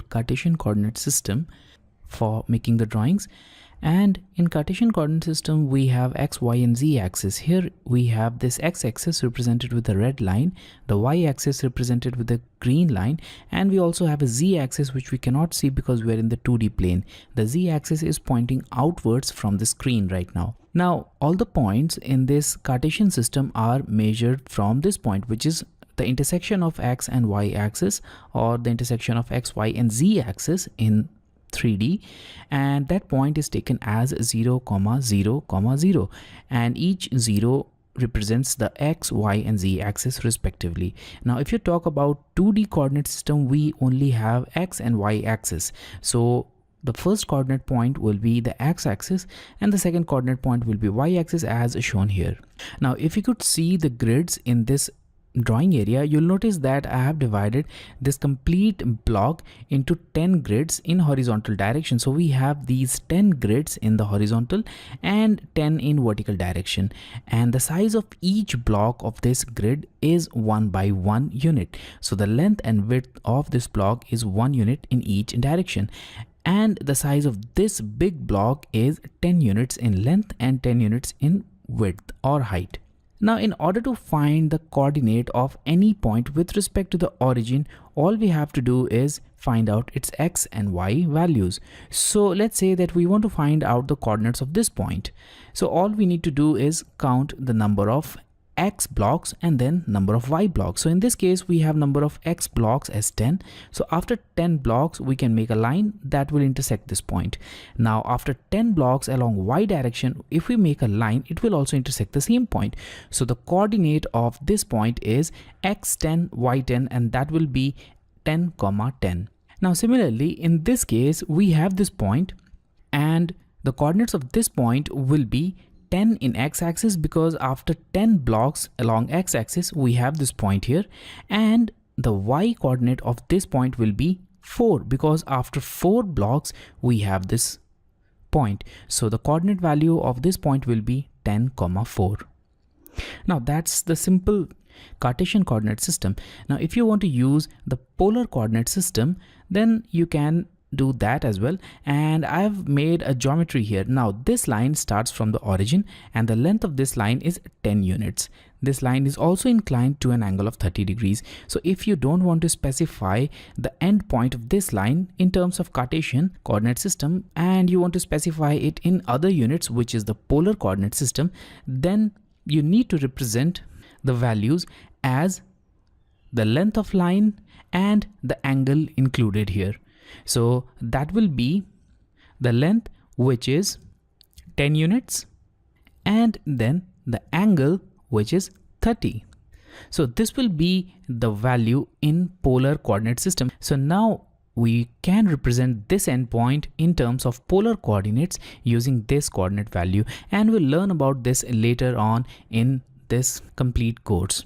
Cartesian coordinate system for making the drawings. And in Cartesian coordinate system, we have x, y, and z axis. Here we have this x-axis represented with the red line, the y-axis represented with the green line, and we also have a z-axis which we cannot see because we're in the 2D plane. The z-axis is pointing outwards from the screen right now. Now, all the points in this Cartesian system are measured from this point, which is the intersection of x and y axis, or the intersection of x, y, and z axis in 3D, and that point is taken as 0, 0, 0, and each 0 represents the x, y, and z axis respectively. Now if you talk about 2D coordinate system, we only have x and y axis. So the first coordinate point will be the x-axis and the second coordinate point will be y-axis as shown here. Now if you could see the grids in this drawing area, you'll notice that I have divided this complete block into 10 grids in horizontal direction. So we have these 10 grids in the horizontal and 10 in vertical direction, and the size of each block of this grid is 1 by 1 unit. So the length and width of this block is 1 unit in each direction, and the size of this big block is 10 units in length and 10 units in width or height. Now in order to find the coordinate of any point with respect to the origin, all we have to do is find out its x and y values. So let's say that we want to find out the coordinates of this point. So all we need to do is count the number of x blocks and then number of y blocks. So in this case we have number of x blocks as 10. So after 10 blocks we can make a line that will intersect this point. Now after 10 blocks along y direction, if we make a line, it will also intersect the same point. So the coordinate of this point is x10, y10, and that will be 10, 10. Now similarly in this case we have this point, and the coordinates of this point will be 10 in x-axis, because after 10 blocks along x-axis we have this point here, and the y coordinate of this point will be 4 because after 4 blocks we have this point. So the coordinate value of this point will be 10, 4. Now that's the simple Cartesian coordinate system. Now if you want to use the polar coordinate system, then you can do that as well, and I've made a geometry here. Now this line starts from the origin and the length of this line is 10 units. This line is also inclined to an angle of 30 degrees. So if you don't want to specify the end point of this line in terms of Cartesian coordinate system and you want to specify it in other units, which is the polar coordinate system, then you need to represent the values as the length of line and the angle included here. So that will be the length, which is 10 units, and then the angle, which is 30. So this will be the value in polar coordinate system. So now we can represent this endpoint in terms of polar coordinates using this coordinate value, and we'll learn about this later on in this complete course.